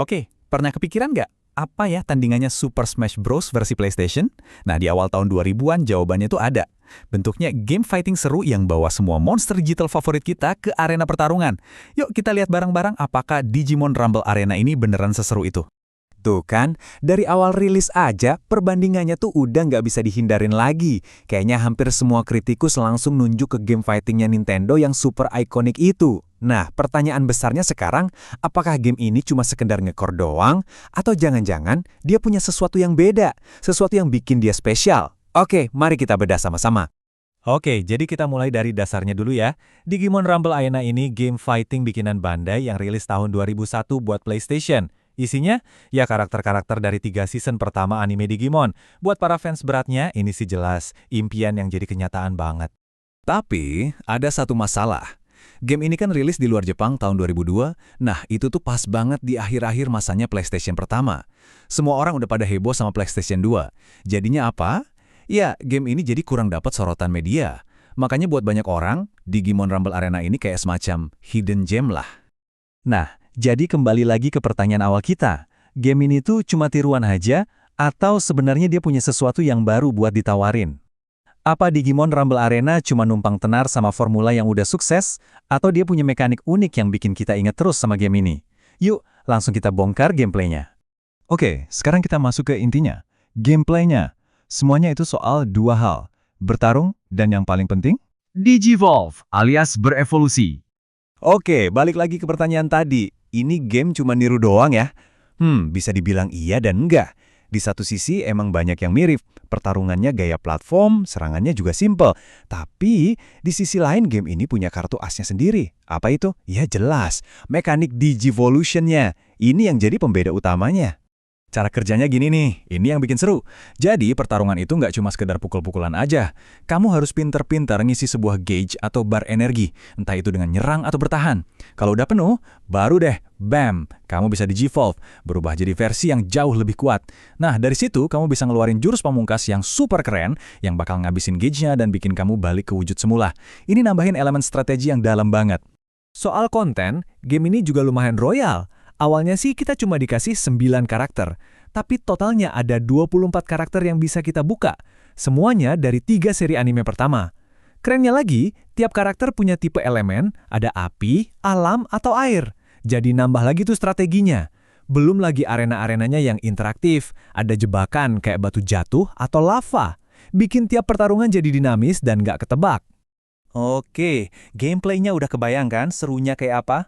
Oke, pernah kepikiran nggak? Apa ya tandingannya Super Smash Bros. Versi PlayStation? Nah, di awal tahun 2000-an jawabannya tuh ada. Bentuknya game fighting seru yang bawa semua monster digital favorit kita ke arena pertarungan. Yuk kita lihat bareng-barang apakah Digimon Rumble Arena ini beneran seseru itu. Tuh kan, dari awal rilis aja perbandingannya tuh udah nggak bisa dihindarin lagi. Kayaknya hampir semua kritikus langsung nunjuk ke game fightingnya Nintendo yang super ikonik itu. Nah, pertanyaan besarnya sekarang, apakah game ini cuma sekedar ngekor doang? Atau jangan-jangan dia punya sesuatu yang beda, sesuatu yang bikin dia spesial? Oke, mari kita bedah sama-sama. Oke, jadi kita mulai dari dasarnya dulu ya. Digimon Rumble Arena ini game fighting bikinan Bandai yang rilis tahun 2001 buat PlayStation. Isinya, ya karakter-karakter dari 3 season pertama anime Digimon. Buat para fans beratnya, ini sih jelas impian yang jadi kenyataan banget. Tapi, ada satu masalah. Game ini kan rilis di luar Jepang tahun 2002, nah itu tuh pas banget di akhir-akhir masanya PlayStation pertama. Semua orang udah pada heboh sama PlayStation 2. Jadinya apa? Ya, game ini jadi kurang dapat sorotan media. Makanya buat banyak orang, Digimon Rumble Arena ini kayak semacam hidden gem lah. Nah, jadi kembali lagi ke pertanyaan awal kita. Game ini tuh cuma tiruan aja, atau sebenarnya dia punya sesuatu yang baru buat ditawarin? Apa Digimon Rumble Arena cuma numpang tenar sama formula yang udah sukses, atau dia punya mekanik unik yang bikin kita inget terus sama game ini? Yuk, langsung kita bongkar gameplaynya. Oke, sekarang kita masuk ke intinya. Gameplaynya. Semuanya itu soal dua hal. Bertarung, dan yang paling penting, Digivolve alias berevolusi. Oke, balik lagi ke pertanyaan tadi. Ini game cuma niru doang ya? Bisa dibilang iya dan enggak. Di satu sisi emang banyak yang mirip. Pertarungannya gaya platform, serangannya juga simple. Tapi, di sisi lain game ini punya kartu asnya sendiri. Apa itu? Ya jelas, mekanik Digivolution-nya. Ini yang jadi pembeda utamanya. Cara kerjanya gini nih, ini yang bikin seru. Jadi, pertarungan itu nggak cuma sekedar pukul-pukulan aja. Kamu harus pinter-pinter ngisi sebuah gauge atau bar energi, entah itu dengan nyerang atau bertahan. Kalau udah penuh, baru deh, bam, kamu bisa digivolve, berubah jadi versi yang jauh lebih kuat. Nah, dari situ kamu bisa ngeluarin jurus pamungkas yang super keren, yang bakal ngabisin gauge-nya dan bikin kamu balik ke wujud semula. Ini nambahin elemen strategi yang dalam banget. Soal konten, game ini juga lumayan royal. Awalnya sih kita cuma dikasih 9 karakter, tapi totalnya ada 24 karakter yang bisa kita buka. Semuanya dari 3 seri anime pertama. Kerennya lagi, tiap karakter punya tipe elemen, ada api, alam, atau air. Jadi nambah lagi tuh strateginya. Belum lagi arena-arenanya yang interaktif, ada jebakan kayak batu jatuh atau lava. Bikin tiap pertarungan jadi dinamis dan nggak ketebak. Oke, gameplaynya udah kebayang kan serunya kayak apa?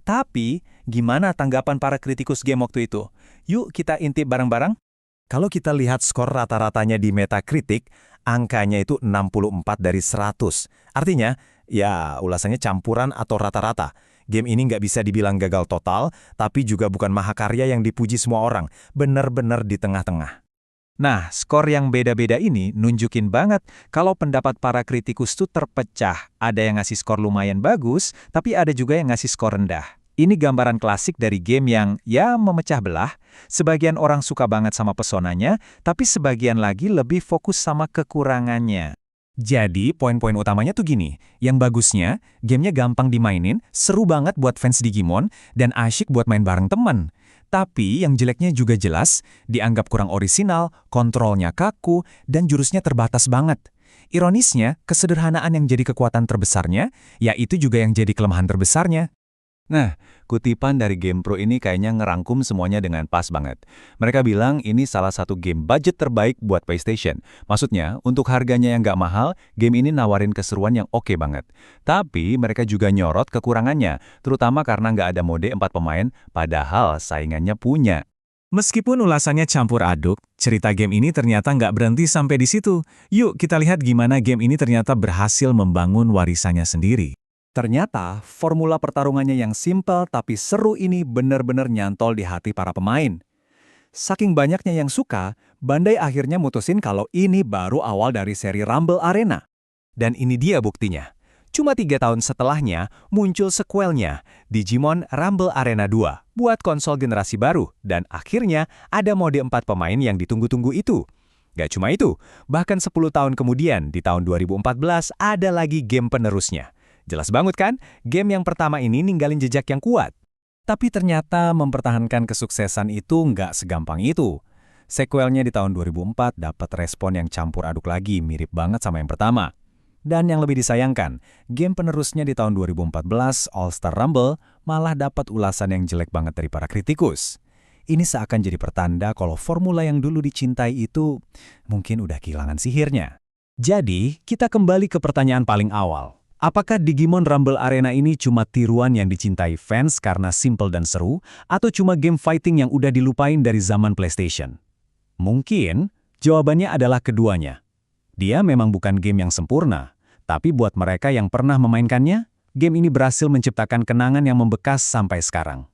Tapi, gimana tanggapan para kritikus game waktu itu? Yuk kita intip bareng-bareng. Kalau kita lihat skor rata-ratanya di Metacritic, angkanya itu 64 dari 100. Artinya, ya ulasannya campuran atau rata-rata. Game ini nggak bisa dibilang gagal total, tapi juga bukan mahakarya yang dipuji semua orang. Bener-bener di tengah-tengah. Nah, skor yang beda-beda ini nunjukin banget kalau pendapat para kritikus tuh terpecah. Ada yang ngasih skor lumayan bagus, tapi ada juga yang ngasih skor rendah. Ini gambaran klasik dari game yang, ya, memecah belah. Sebagian orang suka banget sama pesonanya, tapi sebagian lagi lebih fokus sama kekurangannya. Jadi, poin-poin utamanya tuh gini. Yang bagusnya, gamenya gampang dimainin, seru banget buat fans Digimon, dan asyik buat main bareng temen. Tapi yang jeleknya juga jelas, dianggap kurang orisinal, kontrolnya kaku, dan jurusnya terbatas banget. Ironisnya, kesederhanaan yang jadi kekuatan terbesarnya, ya itu juga yang jadi kelemahan terbesarnya. Nah, kutipan dari GamePro ini kayaknya ngerangkum semuanya dengan pas banget. Mereka bilang ini salah satu game budget terbaik buat PlayStation. Maksudnya, untuk harganya yang nggak mahal, game ini nawarin keseruan yang oke banget. Tapi mereka juga nyorot kekurangannya, terutama karena nggak ada mode 4 pemain, padahal saingannya punya. Meskipun ulasannya campur aduk, cerita game ini ternyata nggak berhenti sampai di situ. Yuk kita lihat gimana game ini ternyata berhasil membangun warisannya sendiri. Ternyata, formula pertarungannya yang simpel tapi seru ini benar-benar nyantol di hati para pemain. Saking banyaknya yang suka, Bandai akhirnya mutusin kalau ini baru awal dari seri Rumble Arena. Dan ini dia buktinya. Cuma 3 tahun setelahnya, muncul sequelnya, Digimon Rumble Arena 2, buat konsol generasi baru, dan akhirnya ada mode 4 pemain yang ditunggu-tunggu itu. Gak cuma itu, bahkan 10 tahun kemudian, di tahun 2014, ada lagi game penerusnya. Jelas banget kan, game yang pertama ini ninggalin jejak yang kuat. Tapi ternyata mempertahankan kesuksesan itu nggak segampang itu. Sequelnya di tahun 2004 dapat respon yang campur aduk lagi, mirip banget sama yang pertama. Dan yang lebih disayangkan, game penerusnya di tahun 2014, All Star Rumble, malah dapat ulasan yang jelek banget dari para kritikus. Ini seakan jadi pertanda kalau formula yang dulu dicintai itu mungkin udah kehilangan sihirnya. Jadi, kita kembali ke pertanyaan paling awal. Apakah Digimon Rumble Arena ini cuma tiruan yang dicintai fans karena simple dan seru, atau cuma game fighting yang udah dilupain dari zaman PlayStation? Mungkin jawabannya adalah keduanya. Dia memang bukan game yang sempurna, tapi buat mereka yang pernah memainkannya, game ini berhasil menciptakan kenangan yang membekas sampai sekarang.